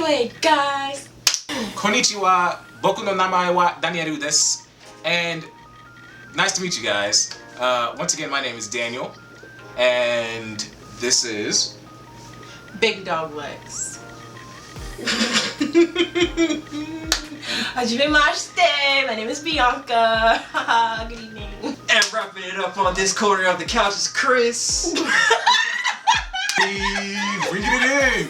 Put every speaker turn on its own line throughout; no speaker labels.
Anyway, guys.
Konnichiwa, boku no namae wa Danielu desu. And nice to meet you guys. Once again, my name is Daniel. And this is...
Big Dog Legs. Hajimemashite. My name is Bianca. Good evening.
And wrapping it up on this corner of the couch is Chris.
Bringing it in.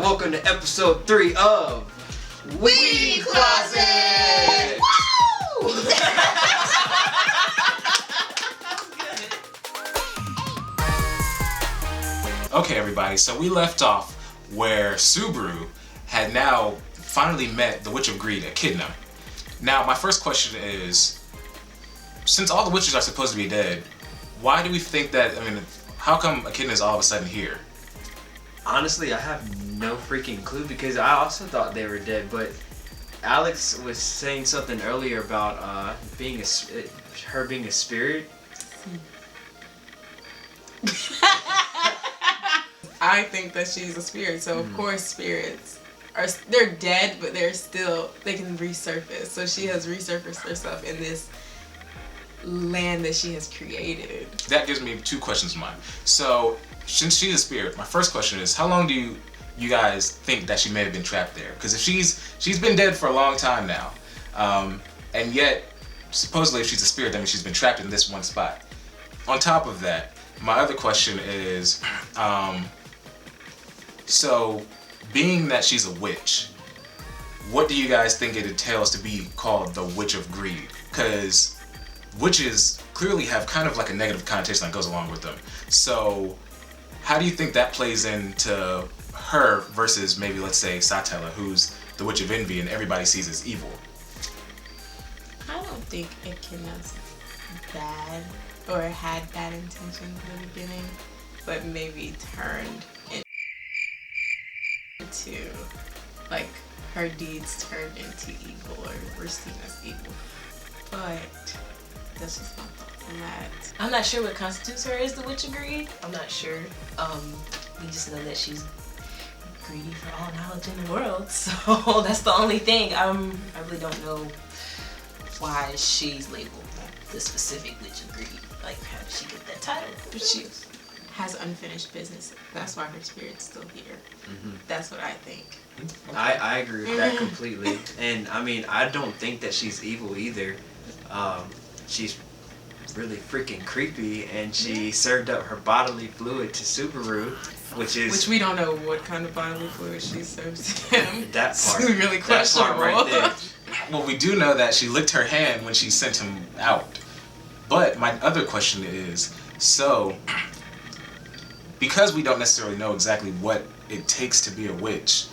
Welcome to episode 3 of
Weeb Closet. Woo!
Okay, everybody, so we left off where Subaru had now finally met the Witch of Greed, Echidna. Now, my first question is, since all the witches are supposed to be dead, why do we think that, how come Echidna is all of a sudden here?
Honestly, I have no freaking clue because I also thought they were dead, but Alex was saying something earlier about her being a spirit.
I think that she's a spirit, so of course spirits they're dead, but they can resurface. So she has resurfaced herself in this land that she has created.
That gives me two questions in mind. So, since she's a spirit, my first question is, how long do you guys think that she may have been trapped there? Because if she's been dead for a long time now, and yet supposedly if she's a spirit, that means she's been trapped in this one spot. On top of that, my other question is, so being that she's a witch, what do you guys think it entails to be called the Witch of Greed? Because witches clearly have kind of like a negative connotation that goes along with them. So how do you think that plays into her versus maybe, let's say, Satella, who's the Witch of Envy and everybody sees as evil?
I don't think Echidna's bad or had bad intentions in the beginning, but maybe turned into, like, her deeds turned into evil or were seen as evil. But that's just my thoughts on that.
I'm not sure what constitutes her as the Witch of Greed. I'm not sure. We just know that she's greedy for all knowledge in the world. So that's the only thing. I really don't know why she's labeled the specific Witch of Greed. Like, how did she get that title?
But she has unfinished business. That's why her spirit's still here. That's what I think.
I agree with that completely. And I don't think that she's evil either. She's really freaking creepy, and she served up her bodily fluid to Subaru, which
we don't know what kind of bodily fluid she serves him.
That part.
It's really questionable.
That part right there.
Well, we do know that she licked her hand when she sent him out. But my other question is, so, because we don't necessarily know exactly what it takes to be a witch,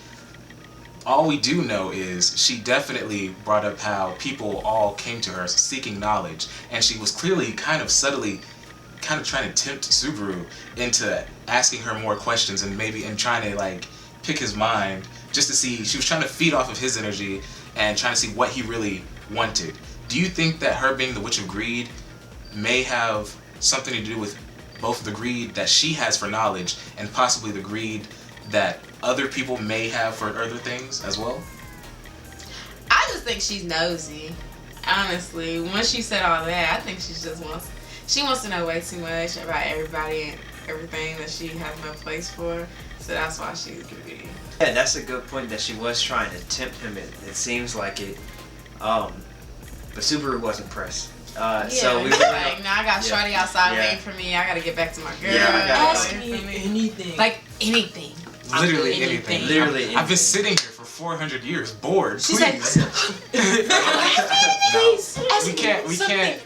all we do know is she definitely brought up how people all came to her seeking knowledge, and she was clearly kind of subtly trying to tempt Subaru into asking her more questions and trying to like pick his mind just to see. She was trying to feed off of his energy and trying to see what he really wanted. Do you think that her being the Witch of Greed may have something to do with both the greed that she has for knowledge and possibly the greed that other people may have for other things as well?
I just think she's nosy. Honestly, once she said all that, I think she wants to know way too much about everybody and everything that she has no place for. So that's why she's greedy.
Yeah, that's a good point, that she was trying to tempt him. It seems like it. But Subaru wasn't pressed. So we were
like, no, I got Shorty outside waiting for me. I gotta get back to my girl.
Ask me anything.
Like anything.
Literally anything.
Literally anything.
I've been sitting here for 400 years, bored.
She's
Please.
like,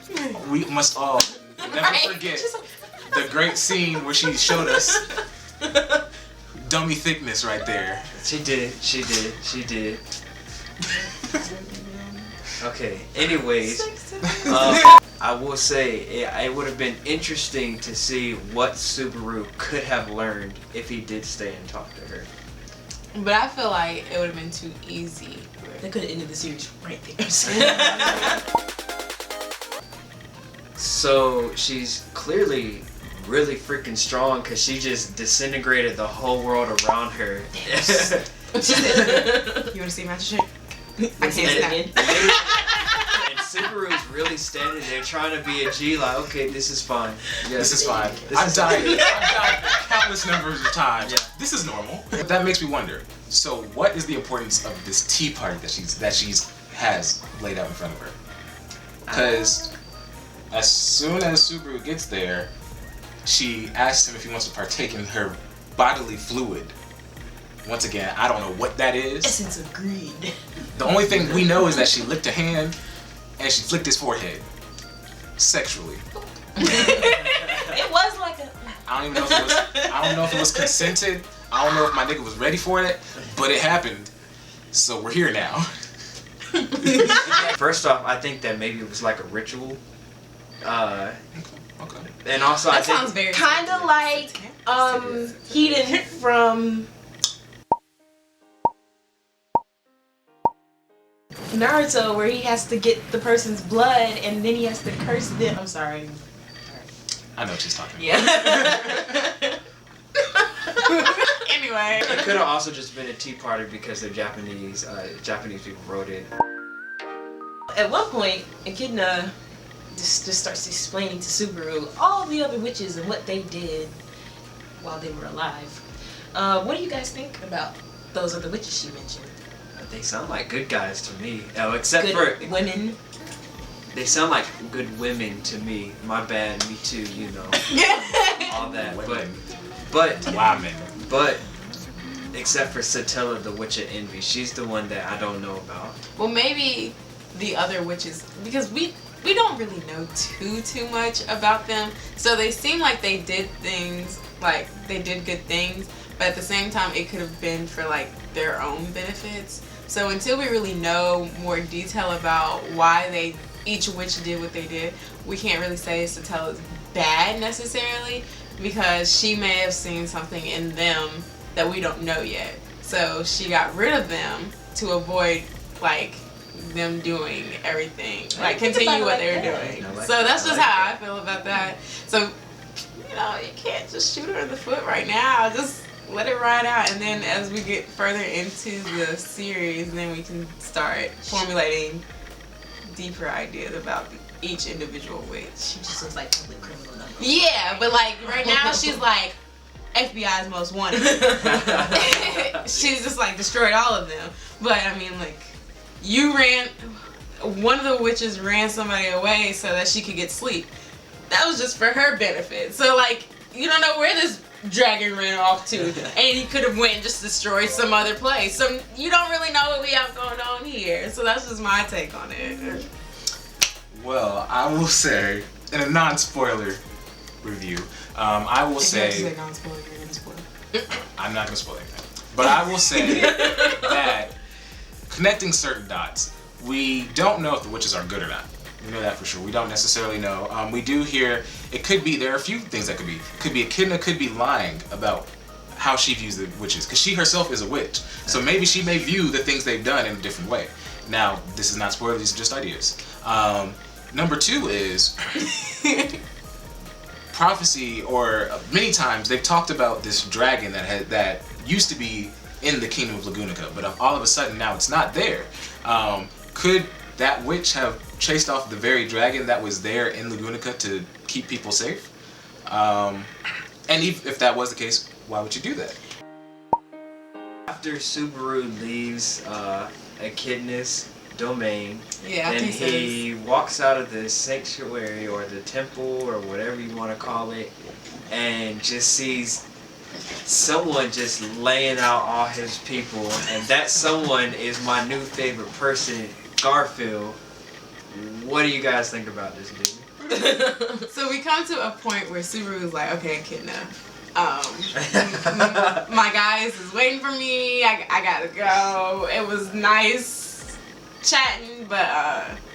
We must all never forget the great scene where she showed us dummy thickness right there.
She did. Okay, anyways, I will say it would have been interesting to see what Subaru could have learned if he did stay and talk to her.
But I feel like it would have been too easy.
They could have ended the series right there.
So she's clearly really freaking strong because she just disintegrated the whole world around her.
You want to see my shit? I can't stand.
And Subaru's really standing there trying to be a G, like, okay, this is fine. Yeah,
This is fine. I've died countless numbers of times.
Yeah.
This is normal. That makes me wonder. So, what is the importance of this tea party that she's has laid out in front of her? Because as soon as Subaru gets there, she asks him if he wants to partake in her bodily fluid. Once again, I don't know what that is.
Essence of greed.
The only thing we know is that she licked a hand and she flicked his forehead sexually.
It was like a.
I don't even know if it was. I don't know if it was consented. I don't know if my nigga was ready for it, but it happened. So we're here now.
First off, I think that maybe it was like a ritual.
Okay.
And also,
That
I think
sounds very
Kind of like Hiden from Naruto, where he has to get the person's blood and then he has to curse them. I'm sorry.
I know what she's talking about.
Yeah.
Anyway.
it could have also just been a tea party because they're Japanese. Japanese people wrote it.
At one point, Echidna just starts explaining to Subaru all the other witches and what they did while they were alive. What do you guys think about those other witches she mentioned?
They sound like good guys to me. Oh, except
Good
for
women.
they sound like good women to me. My bad, me too. You know, all that.
Women.
But
Women.
But except for Satella, the Witch of Envy, she's the one that I don't know about.
Well, maybe the other witches, because we don't really know too much about them. So they seem like they did things, like they did good things, but at the same time it could have been for like their own benefits. So until we really know more detail about why each witch did what they did, we can't really say Satella's bad necessarily, because she may have seen something in them that we don't know yet. So she got rid of them to avoid like them doing everything, like continue what they were doing. So that's just how I feel about that. So, you know, you can't just shoot her in the foot right now. Just let it ride out, and then as we get further into the series, then we can start formulating deeper ideas about each individual witch.
She just looks like public criminal number.
Yeah, but like right now she's like FBI's most wanted. She's just like destroyed all of them. But I mean, like, one of the witches ran somebody away so that she could get sleep. That was just for her benefit. So like, you don't know where this dragon ran off to, and he could have went and just destroyed some other place. So you don't really know what we have going on here. So that's just my take on it.
Well, I will say, in a non-spoiler review, I will say
non-spoiler, you're gonna spoil.
I'm not gonna spoil anything, but I will say that connecting certain dots, we don't know if the witches are good or not. We know that for sure. We don't necessarily know. We do hear it could be. There are a few things that could be. Could be Echidna could be lying about how she views the witches, because she herself is a witch. So maybe she may view the things they've done in a different way. Now, this is not spoilers. These are just ideas. Number two is prophecy, or many times they've talked about this dragon that used to be in the kingdom of Lagunica, but all of a sudden now it's not there. Could that witch have chased off the very dragon that was there in Lagunica to keep people safe? And if that was the case, why would you do that?
After Subaru leaves Echidna's domain,
Yeah,
and he walks out of the sanctuary or the temple or whatever you want to call it, and just sees someone just laying out all his people, and that someone is my new favorite person, Garfield. What do you guys think about this dude?
So we come to a point where Subaru's like, okay, Echidna, my guys is waiting for me. I gotta go. It was nice chatting, but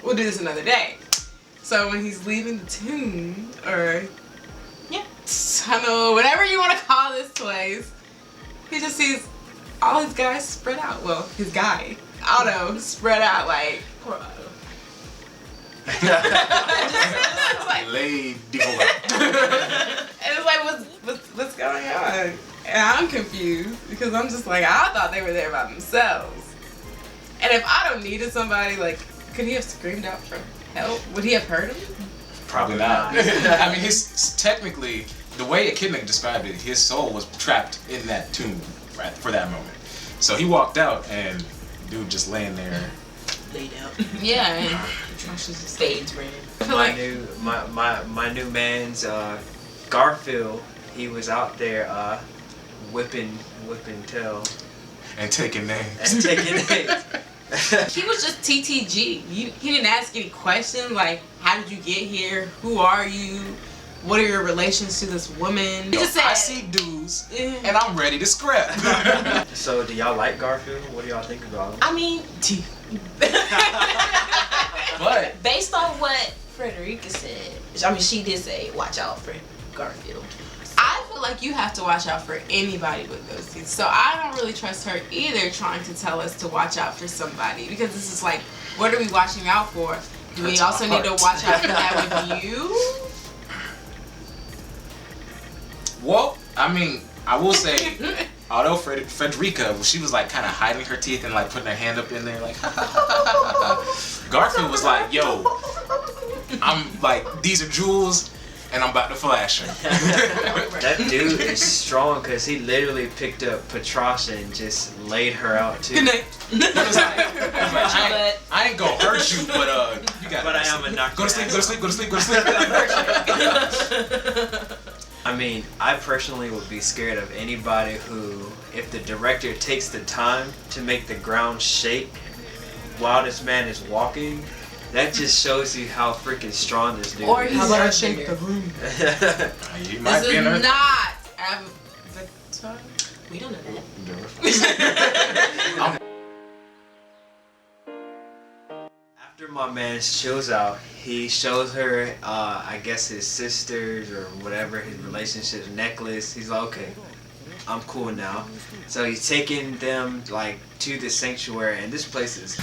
we'll do this another day. So when he's leaving the tomb, or tunnel, whatever you want to call this place, he just sees all his guys spread out. Well, his guy, Otto, spread out like.
Poor Otto.
It's like,
Laid people out.
and it's And I'm confused because I'm just like, I thought they were there by themselves. And if Otto needed somebody, like, could he have screamed out for help? Would he have heard him?
Probably not. I mean, technically, the way Echidna described it, his soul was trapped in that tomb right for that moment. So he walked out, and dude just laying there.
Laid out.
Yeah, and
Spades ran.
My new man's Garfield. He was out there whipping tail
And taking names.
and taking names.
he was just TTG. He didn't ask any questions like, how did you get here? Who are you? What are your relations to this woman? He just said,
I see dudes, and I'm ready to scrap.
So, do y'all like Garfield? What do y'all think about him?
I mean,
But
based on what Frederica said, I mean, she did say, watch out for Garfield.
I feel like you have to watch out for anybody with those teeth. So I don't really trust her either trying to tell us to watch out for somebody. Because this is like, what are we watching out for? Do we also need to watch out for that with you?
well, I mean, I will say, although Frederica, she was like kind of hiding her teeth and like putting her hand up in there, like, Garfield was like, yo, I'm like, these are jewels, and I'm about to flash her.
That dude is strong because he literally picked up Patrasha and just laid her out too.
Good night.
He was like, I ain't gonna hurt you, but you got.
But I am a knock.
Go to sleep. Go to sleep. Go to sleep. Go to sleep.
I mean, I personally would be scared of anybody who, if the director takes the time to make the ground shake while this man is walking, that just shows you how freaking strong this dude
Or
is.
he's
How about I
right
shake
there.
the room?
You might
This
be in
is
her.
not Avatar.
We don't know that.
After my man chills out, he shows her, I guess his sisters or whatever, his relationship necklace. He's like, okay, I'm cool now. So he's taking them like to the sanctuary, and this place is.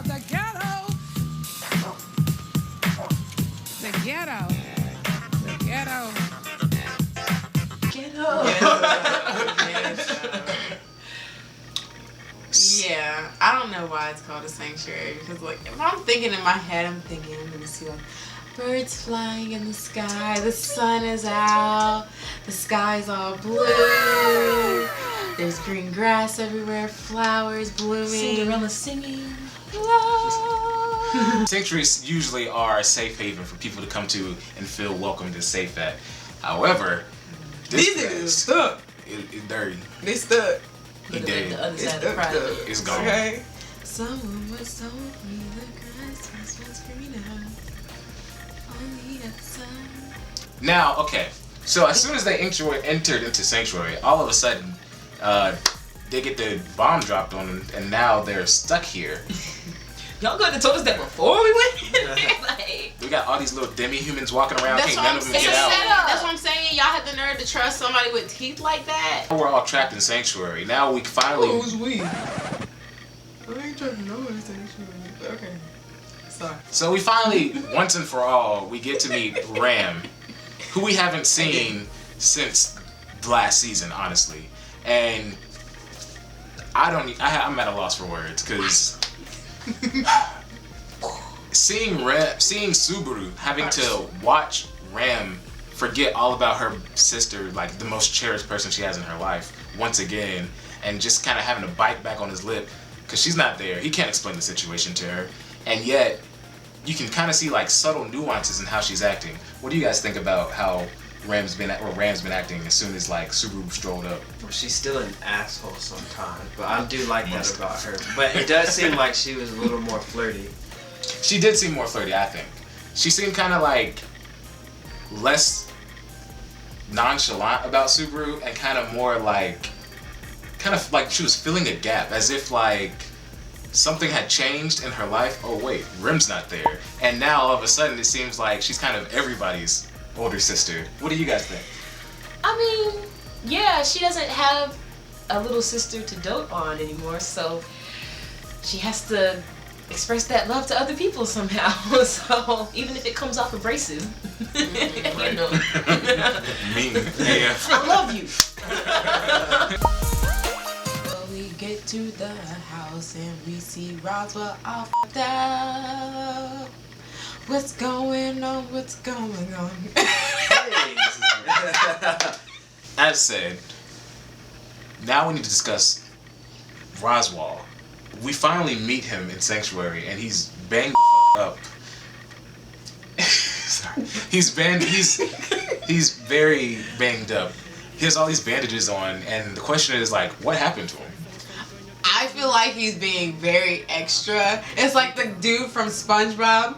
The ghetto. The ghetto. The ghetto.
Get up.
Yeah, I don't know why it's called a sanctuary because like if I'm thinking in my head, I'm thinking I'm gonna see like birds flying in the sky, the sun is out, the sky's all blue, there's green grass everywhere, flowers blooming.
Cinderella singing.
Sanctuaries usually are a safe haven for people to come to and feel welcomed and safe at. However, this
These niggas
place
stuck.
is dirty.
They stuck.
He
Look at
dead.
the other side of the project.
It's gone.
Okay. Someone was told me the grass was greener on the other side.
Now, okay. So as soon as they entered into Sanctuary, all of a sudden, they get the bomb dropped on them, and now they're stuck here.
Y'all could have told us that before we went. Like,
We got all these little demi-humans walking around,
That's
can't
what
none
I'm
of them
saying.
get out.
That's what I'm saying. Y'all had the nerve to trust somebody with teeth like that.
We're all trapped in Sanctuary. Now we finally...
Who's we? I ain't trying to know anything. Okay. Sorry.
So we finally, once and for all, we get to meet Ram, who we haven't seen since last season, honestly. And I'm at a loss for words, because seeing Subaru having to watch Ram forget all about her sister, like the most cherished person she has in her life, once again, and just kind of having a bite back on his lip, because she's not there. He can't explain the situation to her, and yet you can kind of see like subtle nuances in how she's acting. What do you guys think about how Ram's been acting as soon as like Subaru strolled up?
Well, she's still an asshole sometimes, but I do like that about her. But it does seem like she was a little more flirty.
She did seem more flirty, I think. She seemed kind of like less nonchalant about Subaru and kind of more like she was filling a gap, as if like something had changed in her life. Oh wait, Rim's not there. And now all of a sudden it seems like she's kind of everybody's older sister. What do you guys think?
I mean, yeah, she doesn't have a little sister to dote on anymore, so she has to express that love to other people somehow. So even if it comes off abrasive, you know.
Mean AF.
I love you. Well, we get to the house and we see Roswell all f***ed up. What's going on? What's going on?
As said, now we need to discuss Roswell. We finally meet him in Sanctuary, and he's banged the up. Sorry, he's very banged up. He has all these bandages on, and the question is like, what happened to him?
I feel like he's being very extra. It's like the dude from SpongeBob.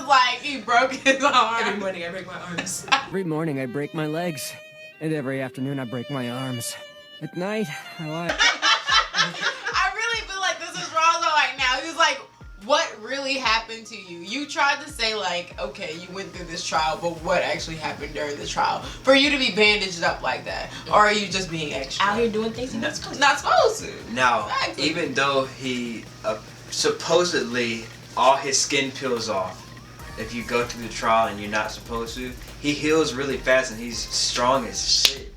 Like he broke his arm.
Every morning I break my arms.
Every morning I break my legs, and every afternoon I break my arms. At night, I lie.
I really feel like this is Roswell right now. He's like, what really happened to you? You tried to say like, okay, you went through this trial, but what actually happened during the trial? For you to be bandaged up like that? Or are you just being extra?
Out here doing things you're not supposed to.
Not supposed to.
Now,
Exactly.
even though he supposedly all his skin peels off, if you go through the trial and you're not supposed to, he heals really fast and he's strong as shit.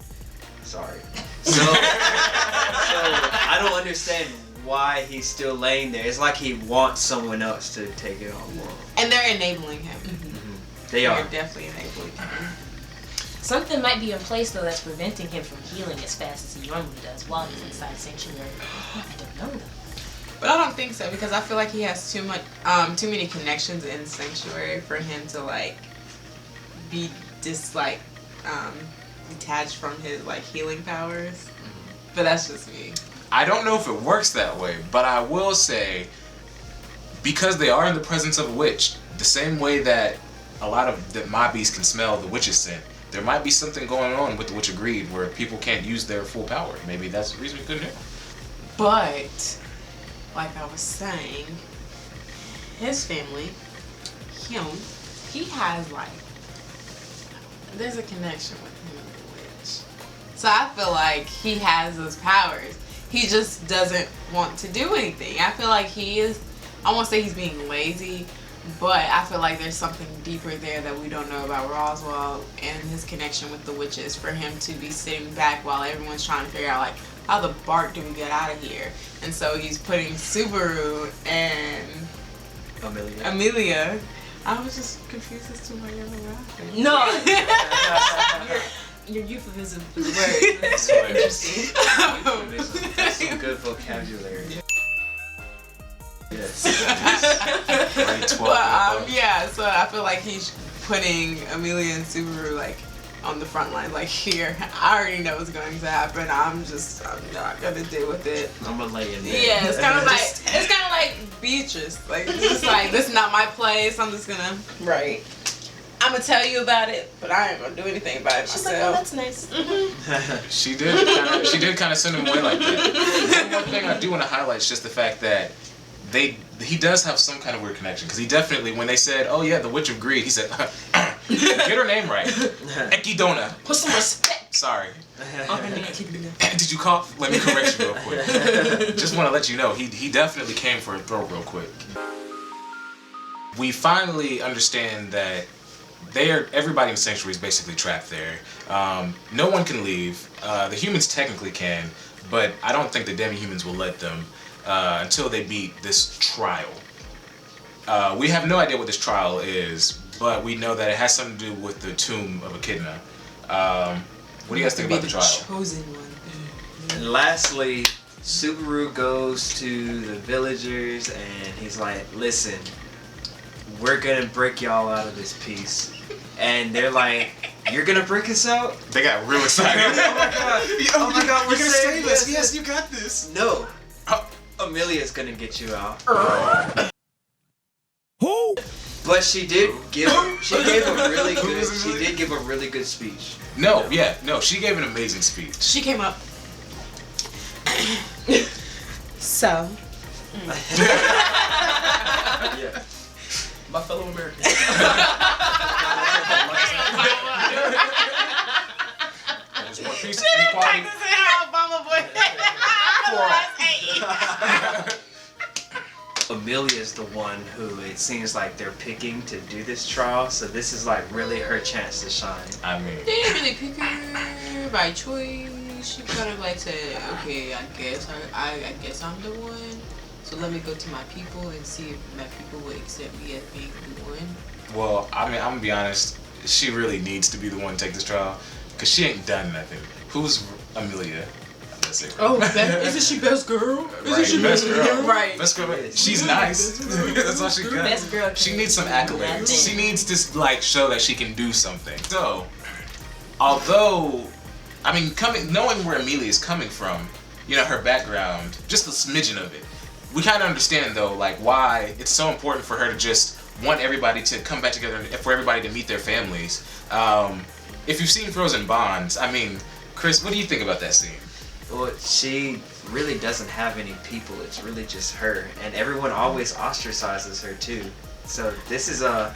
Sorry. So I don't understand why he's still laying there. It's like he wants someone else to take it on.
And they're enabling him.
They are.
They're definitely enabling him.
Something might be in place though that's preventing him from healing as fast as he normally does while he's inside Sanctuary. I don't know though.
But I don't think so because I feel like he has too many connections in Sanctuary for him to like be detached from his like healing powers. But that's just me.
I don't know if it works that way, but I will say, because they are in the presence of a witch, the same way that a lot of the mobbies can smell the witch's scent, there might be something going on with the Witch of Greed where people can't use their full power. Maybe that's the reason we couldn't hear.
But like I was saying, his family, he has like, there's a connection with him and the witch. So I feel like he has those powers. He just doesn't want to do anything. I feel like he is, I won't say he's being lazy, but I feel like there's something deeper there that we don't know about Roswell and his connection with the witches for him to be sitting back while everyone's trying to figure out like, how the bark do we get out of here? And so he's putting Subaru and Amelia. I was just confused as to why you were laughing.
No. Your euphemism is a word. That's
So
interesting.
That's some good vocabulary. Yes.
Right, 12
But yeah, so I feel like he's putting Amelia and Subaru like on the front line, like here. I already know what's going to happen. I'm not gonna deal with it.
I'm gonna lay in there.
Yeah, it's kind of like Beatrice. Like it's just like this is not my place. I'm just gonna I'm gonna tell you about it, but I ain't gonna do anything about it
She's like, oh,
myself.
that's nice.
She did kind of send him away like that. One more thing I do want to highlight is just the fact that he does have some kind of weird connection, because he definitely, when they said, oh yeah, the Witch of Greed, he said, get her name right. Echidna.
Put some respect
Sorry.
on her name. Echidna.
Did you cough? Let me correct you real quick. Just want to let you know, he definitely came for a throw real quick. We finally understand that everybody in Sanctuary is basically trapped there. No one can leave. The humans technically can, but I don't think the demi-humans will let them until they beat this trial. We have no idea what this trial is, but we know that it has something to do with the tomb of Echidna. What do you guys think about the trial?
Chosen one.
And lastly, Subaru goes to the villagers and he's like, listen, we're gonna break y'all out of this piece. And they're like, you're gonna break us out?
They got real excited.
Oh my god, oh my god, we're
gonna
saving
save us.
this.
Yes, you got this.
No, Amelia's gonna get you out.
Who?
But she did give a really good speech.
No, she gave an amazing speech.
She came up. So.
Yeah.
My fellow Americans.
There's one piece of
She didn't
equality.
practice in her Obama voice.
Amelia's the one who it seems like they're picking to do this trial. So this is like really her chance to shine.
I mean,
They didn't really pick her by choice. She kind of like said, okay, I guess I'm the one. So let me go to my people and see if my people will accept me as being the one.
well, I mean, I'm gonna be honest. She really needs to be the one to take this trial, cause she ain't done nothing. Who's Amelia? That's it.
Oh, isn't she best girl?
Right, best girl.
Right.
Best girl. She's nice. That's all she got.
Best girl.
She needs some accolades. She needs to like show that she can do something. So, although, I mean, knowing where Amelia is coming from, you know, her background, just a smidgen of it, we kind of understand though, like why it's so important for her to just want everybody to come back together and for everybody to meet their families. If you've seen Frozen Bonds, I mean, Chris, what do you think about that scene?
Well, she really doesn't have any people. It's really just her, and everyone always ostracizes her too. So this is I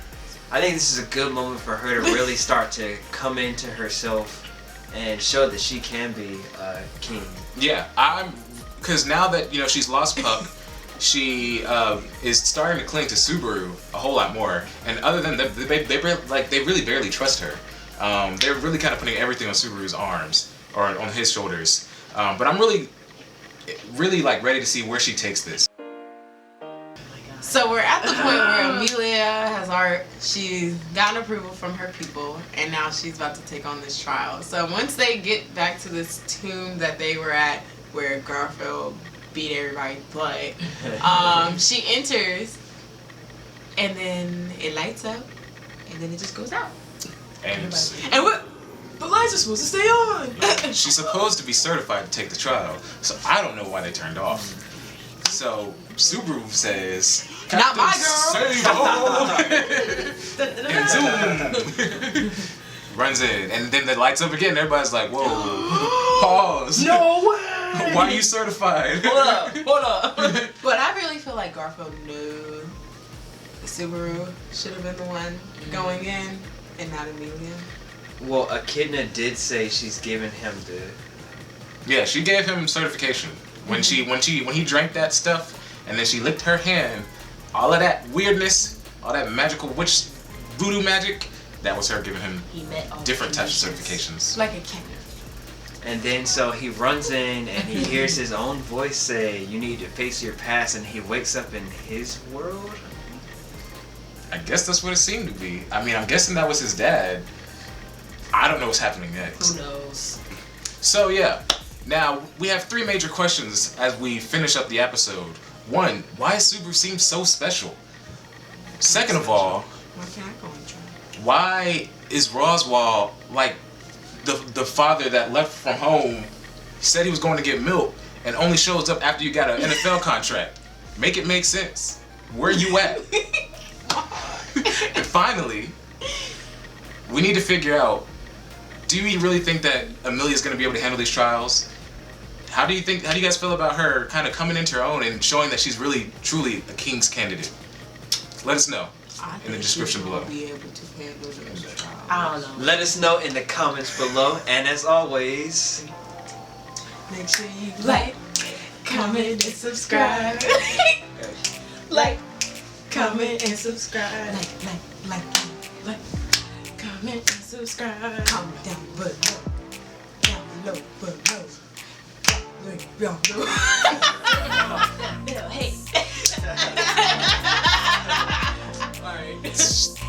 think this is a good moment for her to really start to come into herself and show that she can be king.
Yeah, because now that, you know, she's lost Puck, she is starting to cling to Subaru a whole lot more. And other than that, they really barely trust her. They're really kind of putting everything on Subaru's arms or on his shoulders. But I'm really like ready to see where she takes this.
So we're at the point where Amelia she's gotten approval from her people, and now she's about to take on this trial. So once they get back to this tomb that they were at, where Garfield beat everybody's butt, she enters, and then it lights up, and then it just goes out.
And
what? The lights are supposed to stay on.
she's supposed to be certified to take the trial, so I don't know why they turned off. So Subaru says,
Not my
girl. And zoom. Runs in, and then the lights up again. And everybody's like, "Whoa, pause!
No way!
Why are you certified?"
Hold up.
But I really feel like Garfield knew Subaru should have been the one going in, and not Amelia.
Well, Echidna did say she's given him the.
Yeah, she gave him certification when he drank that stuff, and then she licked her hand. All of that weirdness, all that magical witch voodoo magic, that was her giving him different types of certifications.
Like a king.
And then so he runs in and he hears his own voice say, "You need to face your past," and he wakes up in his world.
I guess that's what it seemed to be. I mean, I'm guessing that was his dad. I don't know what's happening next.
Who knows?
So yeah, now we have 3 major questions as we finish up the episode. 1, why does Subaru seem so special? Second of all,
Why can't I go and try?
why is Roswell like the father that left from home, said he was going to get milk, and only shows up after you got an NFL contract? Make it make sense. Where you at? And finally, we need to figure out, do you really think that Amelia's going to be able to handle these trials? How do you guys feel about her kind of coming into her own and showing that she's really, truly a king's candidate? Let us know in the description below.
Be able to handle those trials.
I don't know.
Let us know in the comments below, and as always,
Make sure you like, comment, and subscribe. Like, comment, and subscribe. Like, comment, and subscribe. Comment down below. Down below. Down below. Hey. Alright.